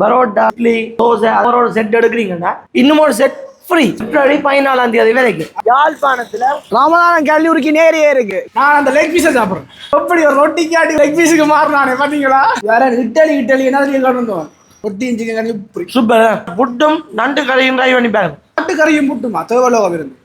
பரோட்டா இட்லி தோசை அவரோட செட் எடுக்கிறீங்கன்னா இன்னும் ஒரு செட் ஃப்ரீ. பிப்ரவரி 14 வரைக்கும் யாழ்ப்பாணத்துல ராமநாதன் கல்லூரிக்கு நேரே இருக்கு. நான் அந்த லெக் பீஸை சாப்பிட்றேன். எப்படி ஒரு ரொட்டிக்கு ஆடி லெக் பீஸுக்கு மாறினானே பாத்தீங்களா? வேற இட்டலி என்ன கொண்டு ரொட்டி சிக்கன் கறி சூப்பர். புட்டும் நண்டு கறியும் ட்ரை பண்ணி பாருங்க. நாட்டு கறியும் புட்டுமா தேவலோகம் இருந்து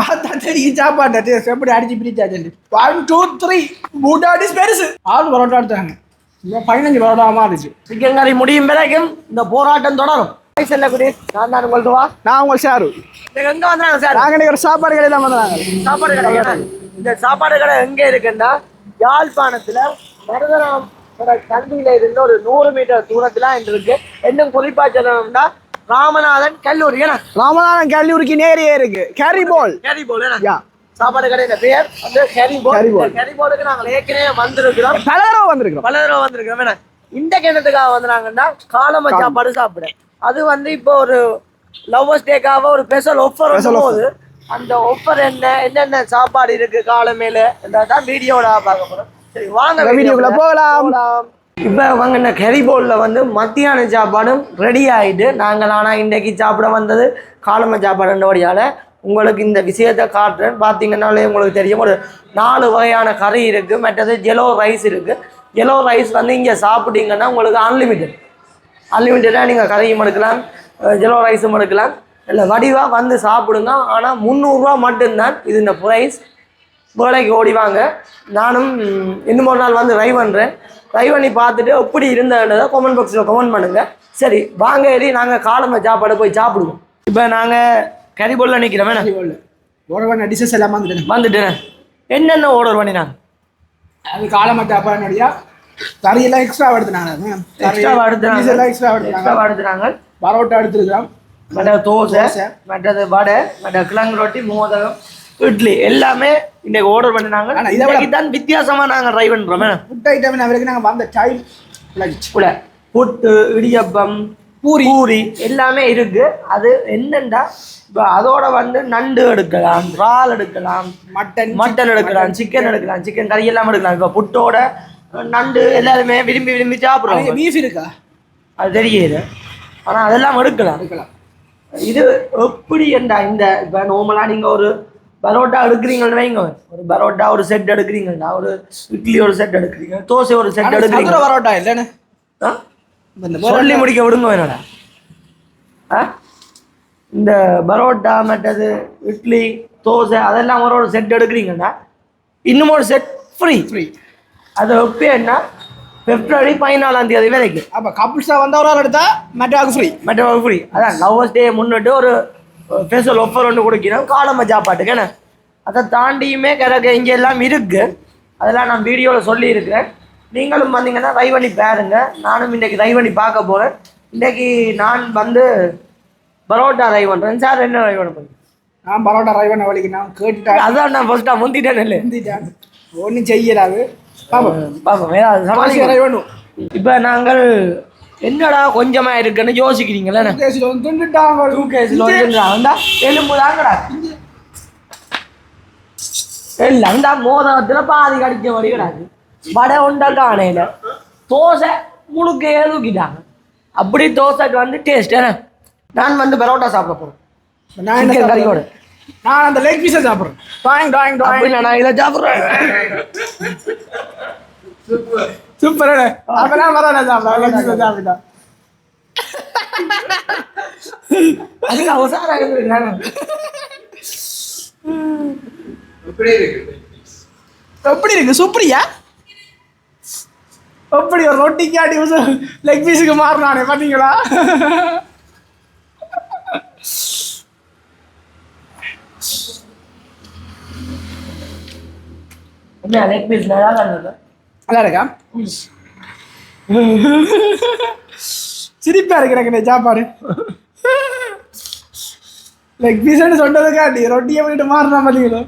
பார்த்தா தெரியும் சாப்பாட்டு எப்படி அடிச்சு பிரிச்சாச்சு. 1 2 3 மூட்டாடி பெருசு 6 பரோட்டா எடுத்தாங்க. 15 பரோட்டா மாறிச்சு. சிக்கன் கறி முடியும் வரைக்கும் இந்த போராட்டம் தொடரும். நான் உங்கள் சாரு எங்க வந்தாங்க சார்? நாங்க ஒரு சாப்பாடு கடை தான் வந்தாங்க. சாப்பாடு கடை. இந்த சாப்பாடு கடை எங்க இருக்குன்னா யாழ்ப்பாணத்துல மருதராம் கல்வியில இருந்து ஒரு 100 மீட்டர் தூரத்துல இருக்கு. இன்னும் குறிப்பா சொல்லணும்னா ராமநாதன் கல்லூரி. ராமநாதன் கல்லூரிக்கு நேரே இருக்கு. கேரிபோல் சாப்பாடு கடையில பேர் வந்து கேரிபோலுக்கு நாங்கள் ஏற்கனவே வந்திருக்கிறோம். பல தடவை வந்திருக்கிறோம். இந்த கிணத்துக்காக வந்தாங்கன்னா காலம சாப்பாடு சாப்பிட அது வந்து இப்போ ஒரு லவ்வர்ஸ் டேக்காக ஒரு ஸ்பெஷல் ஆஃபர் போது அந்த ஆஃபர் என்னென்ன சாப்பாடு இருக்கு காலமேல தான் வீடியோட பார்க்க போறோம். சரி வாங்க வீடியோக்குள்ள போகலாம். இப்போ வாங்கின கெரிபோலில் வந்து மத்தியான சாப்பாடும் ரெடி ஆகிட்டு நாங்கள் ஆனால் இன்றைக்கி சாப்பிட வந்தது காலம சாப்பாடுன்றபடியால் உங்களுக்கு இந்த விஷயத்தை காட்டுறேன். பார்த்தீங்கன்னாலே உங்களுக்கு தெரியும் ஒரு 4 வகையான கறி இருக்குது. மற்றது ஜெலோ ரைஸ் இருக்குது. ஜெலோ ரைஸ் வந்து இங்கே சாப்பிட்டீங்கன்னா உங்களுக்கு அன்லிமிட்டடாக நீங்கள் கறியும் எடுக்கலாம், ஜெலோ ரைஸும் எடுக்கலாம். இல்லை வடிவாக வந்து சாப்பிடுங்க. ஆனால் 300 ரூபா மட்டும்தான் இது இந்த ப்ரைஸ். வேலைக்கு ஓடிவாங்க. நானும் இன்னும் ஒரு நாள் வந்து ட்ரை பண்ணுறேன். ட்ரை பண்ணி பார்த்துட்டு எப்படி இருந்ததுன்றதை கமெண்ட் பாக்ஸில் கமெண்ட் பண்ணுங்கள். சரி வாங்க ஏறி நாங்கள் காலம சாப்பாடு போய் சாப்பிடுவோம். இப்போ நாங்கள் கரிபோலில் நிற்கிறோமே. ஆர்டர் பண்ண டிஷஸ் எல்லாம் வந்துட்டேன். என்னென்ன ஆர்டர் பண்ணினாங்க? அது காலம சாப்பாடு கறியெல்லாம் எக்ஸ்ட்ரா எடுத்துனாங்க. பரோட்டா எடுத்துருக்கோம். மற்ற தோசை, மற்றது வடை, மற்ற கிழங்கு ரொட்டி, மோதகம், இட்லி எல்லாமே இன்னைக்கு ஆர்டர் பண்ணினாங்க. இதை தான் வித்தியாசமாக நாங்கள் ட்ரை பண்ணுறோம். ஃபுட் ஐட்டம் நாங்கள் வந்த டைம் கூட புட்டு, இடியப்பம், பூரி எல்லாமே இருக்கு. அது என்னண்டா இப்போ அதோட வந்து நண்டு எடுக்கலாம், இறால் எடுக்கலாம், மட்டன் எடுக்கலாம், சிக்கன் எடுக்கலாம், சிக்கன் கறி எல்லாம் எடுக்கலாம். இப்போ புட்டோட நண்டு எல்லாருமே விரும்பி சாப்பிட்றாங்க. பீஃப் இருக்கா அது தெரியுது. ஆனால் அதெல்லாம் எடுக்கலாம். இது எப்படி என்றா இந்த இப்போ நார்மலாக நீங்கள் ஒரு பரோட்டா எடுக்கிறீங்கன்னு வைங்க, ஒரு பரோட்டா ஒரு செட் எடுக்கிறீங்கடா, ஒரு இட்லி ஒரு செட் எடுக்கிறீங்க, தோசை ஒரு செட் எடுக்கிறீங்க. பரோட்டா இல்லைன்னு சொல்லி முடிக்க விடுங்க வேணடா. இந்த பரோட்டா மற்றது இட்லி தோசை அதெல்லாம் ஒரு செட் எடுக்கிறீங்கடா, இன்னும் ஒரு செட் ஃப்ரீ. அது எப்படின்னா பிப்ரவரி 14 வரைக்கும். அப்போ கப்புள்ஸாக வந்தால் ஒரு ஆள் எடுத்தா மற்றவாக்கு ஃப்ரீ. அதான் லவ்வர்ஸ் டே முன்னிட்டு ஒரு ஸ்பெஷல் ஆஃபர் ஒன்று கொடுக்கிறோம் காலம சாப்பாட்டுக்கு. அதை தாண்டியுமே இங்கே எல்லாம் இருக்குது. அதெல்லாம் நான் வீடியோவில் சொல்லியிருக்கிறேன். நீங்களும் வந்தீங்கன்னா ட்ரை பண்ணி பாருங்க. நானும் இன்றைக்கி ட்ரை பண்ணி பார்க்க போகிறேன். இன்றைக்கி நான் வந்து பரோட்டா ட்ரை பண்ணுறேன். சார் என்ன ட்ரை பண்ண போகிறேன்? நான் பரோட்டா ட்ரை பண்ண வழிக்கு நான் கேட்டுட்டேன். அதான் நான் ஃபஸ்ட்டாக முந்திட்டேன். ஒன்றும் செய்யலாது. பாப்போம் ஏதாவது சமாளிக்க ட்ரை பண்ணுவோம். இப்போ நாங்கள் என்னடா கொஞ்சமாக இருக்குன்னு யோசிக்கிறீங்களே. எலும்பு தாங்கடா இல்லைண்டா மோதகத்தில் பாதி கடிக்க மாதிரி கிடாது. வடை உண்டா காணையில் தோசை முழுக்க தூக்கிட்டாங்க. அப்படி தோசைக்கு வந்து டேஸ்ட். நான் வந்து பரோட்டா சாப்பிட போகிறேன் கறியோடு. நான் அந்த லெக் பீஸை சாப்பிட்றேன். நான் இதை சாப்பிட்றேன். சூப்பர். அப்பெல்லாம் பரோட்டா சாப்பிட்டா அதுக்கு அவசரம் எப்படி இருக்கு? சூப்பரியா? எப்படி ஒரு ரொட்டிக்கு ஆடி லெக் பீஸுக்கு மாறினானே பார்த்தீங்களா? லெக் பீஸ் நல்லா இருக்கா? சிரிப்பா இருக்கிறாங்க சாப்பாடு. லெக் பீஸ்ன்னு சொன்னதுக்காண்டி ரொட்டியை பண்ணிட்டு மாறினா பார்த்தீங்களா?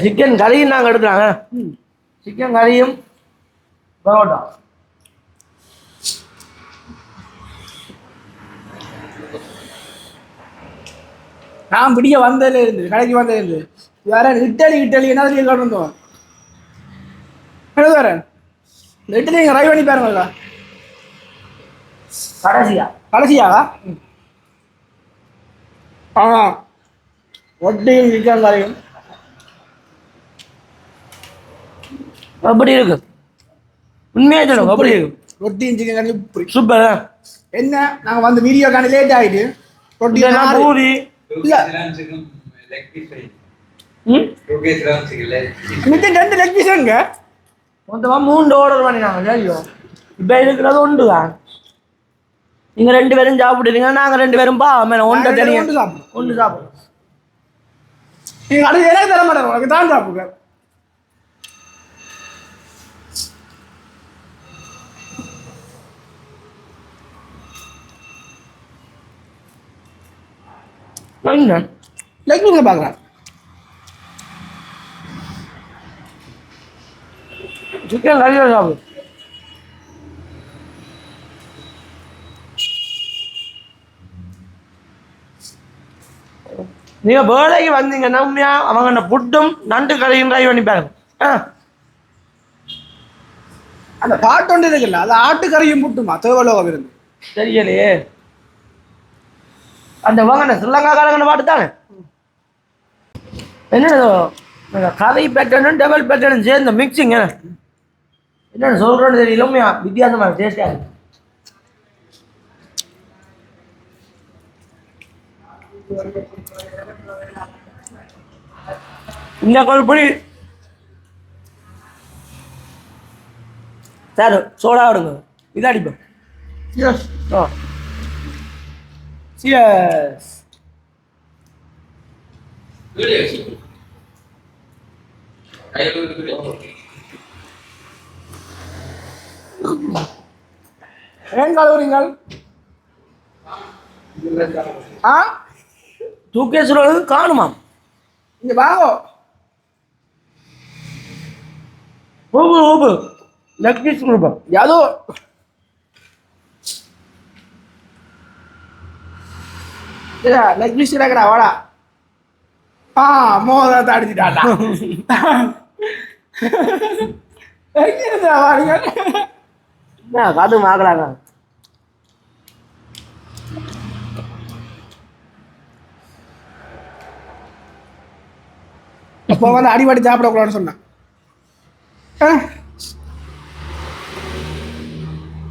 சிக்கன் கறியும் நாங்கள் எடுக்கிறாங்க. சிக்கன் கறியும் பரோட்டா. நான் பிடிக்க வந்ததுல இருந்து கடைக்கு வந்ததுல இருந்து வேற இட்டலி என்ன கொண்டு வந்தோம் வேற இந்த இட்டலி நீங்கள் ட்ரை பண்ணி பாருங்களா கடைசியாவா ஆ ஒட்டியும் சிக்கன் கறியும் அப்படி இருக்கு உண்மையாக சொல்லுங்க அப்படி இருக்கு ரொட்டியும் சிக்கன் கறியும் சூப்பர் என்ன நாங்கள் வந்து வீடியோ காண லேட் ஆகிட்டு ரொட்டி பூரி இல்லை ரெண்டு லெக் பீஸுங்க மொத்தமாக 3 ஆர்டர் பண்ணினாங்க ஐயோ இப்போ இருக்கிறது ஒன்று தான் நீங்கள் 2 பேரும் சாப்பிடுறீங்க நாங்கள் 2 பேரும் ஒன்று சாப்பிடுவோம் நீங்கள் அடுத்து எனக்கு தர மாட்டேன் உனக்கு தான் சாப்பிடுங்க லெக் பீஸில் பார்க்குறேன் சிக்கன் கறியோட சாப்பிடு நீங்கள் வேலைக்கு வந்தீங்கன்னா உண்மையாக அவங்க அந்த புட்டும் நண்டு கறியும் ட்ரை பண்ணி பாருங்க அந்த பாட்டு ஒன்று இருக்குல்ல அது ஆட்டுக்கறியும் புட்டுமா தேவலோகம் இருந்து தெரியலையே அந்த வாங்க ஸ்ரீலங்காக்காரங்க பாட்டு தானே என்ன கதை பேட்டர்னும் டபுள் பேட்டர்னும் சேர்ந்த மிக்சிங்க என்னென்ன சொல்கிறோன்னு தெரியல உண்மையா வித்தியாசமாக டேஸ்டாக இருக்கு இந்த கொள்புடி சார் சோடா விடுங்க இது அடிப்போம் ஆ சியர்ஸ் ஏன் கழுவுறீங்கள் ஆ தூக்கேஸ்வரர் காணுமாம் இங்கே வாங்கோ ஊபு லெக் பீஸ் கொடுப்போம் யாதோ லெக் பீஸ் இருக்கடா வாடா ஆ மோதத்தை அடிச்சுட்டாடா எங்கே இருந்தா வாங்க என்ன காது மாக்கலாங்க இப்போ வந்து அடிபடி சாப்பிடக்கூடாதுன்னு சொன்னேன்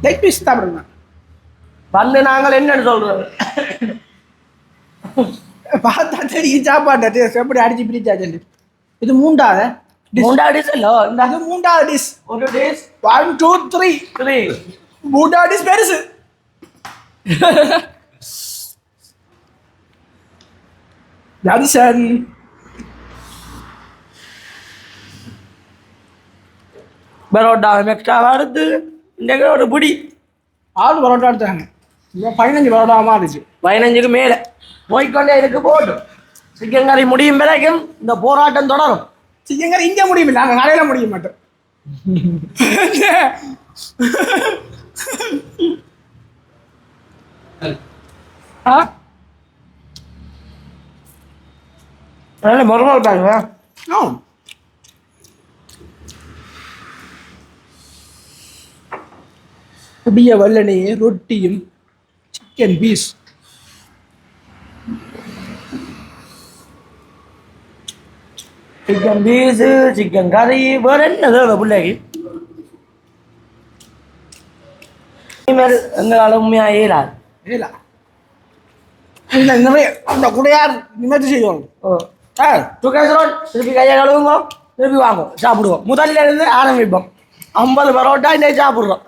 லெக் பீஸ் சாப்பிடுங்க வந்து நாங்கள் என்னன்னு சொல்றது பார்த்தா தெரியும் சாப்பாடு எப்படி அடிச்சு பிரிச்சாச்சு இது மூண்டாவது டிஷ் இல்ல இந்த அது மூண்டாவது டிஷ் ஒரு டிஷ் 1 2 3 மூண்டாவது டிஷ் பெருசு ஜான்சன் பரோட்டா எக்ஸ்ட்ரா வருது இந்த ஒரு புடி 6 பரோட்டா எடுத்தாங்க 15 பரோட்டாவா இருந்துச்சு 15க்கு மேலே போய்கொண்டே இருக்கு போட்டு சிக்கன் கறி முடியும் பிறகும் இந்த போராட்டம் தொடரும் சிக்கன் கறி இங்கே முடியும் நாங்கள் கடையில் முடிய மாட்டோம் ஆ நல்ல மறுநாள் பாருங்க புதிய வல்லனே ரொட்டியும் chicken piece chicken piece chicken கறி வேற என்ன தேவை பிள்ளைக்கு இனிமேல் எங்களால் உண்மையாக இயலாது இல்ல இல்லை நிறைய அந்த குடையார் நிமிர்த்தி செய்வாங்க ஓ துக்கேஸ்வரன் திருப்பி கையை கழுவுங்க திருப்பி வாங்க சாப்பிடுவோம் முதல்ல இருந்து ஆரம்பிப்போம் 50 பரோட்டா இன்னைக்கு சாப்பிட்றோம்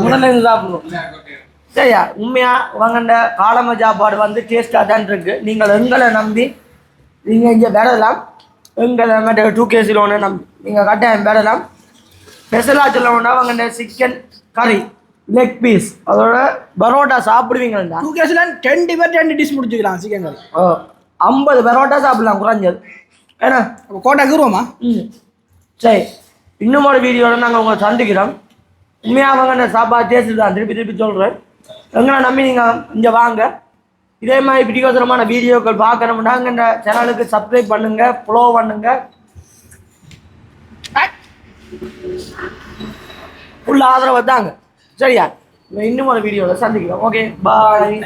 முதல்ல இருந்து சாப்பிட்றோம் சரியா உண்மையா வாங்கண்ட காலம சாப்பாடு வந்து டேஸ்டாக தான் இருக்கு நீங்கள் எங்களை நம்பி நீங்கள் இங்கே விடலாம் எங்களை மற்ற 2KG லோனை நம்பி நீங்கள் கட்டாயம் விடலாம் ஸ்பெஷலாக சொல்லணும்னா வாங்கண்ட சிக்கன் கறி லெக் பீஸ் அதோட பரோட்டா சாப்பிடுவீங்களா 2KG 10 டிஷ் முடிச்சுக்கலாம் சிக்கன் கறி 50 பரோட்டா சாப்பிடலாம் குறைஞ்சது ஏன்னா கோட்டை கூறுவோமா சரி இன்னும் ஒரு வீடியோவில் நாங்கள் உங்களை சந்திக்கிறோம் உண்மையாக வாங்க சாப்பாடு டேஸ்ட்டு தான் திருப்பி சொல்கிறேன் எங்களை நம்பி நீங்கள் இங்கே வாங்க இதே மாதிரி பிடிக்கோசரமான வீடியோக்கள் பார்க்கணும்னா இந்த சேனலுக்கு சப்ஸ்கிரைப் பண்ணுங்க, ஃபாலோ பண்ணுங்க, ஃபுல் ஆதரவு தாங்க. சரியா? இன்னும் ஒரு வீடியோவில் சந்திக்கிறோம். ஓகே, பாய்.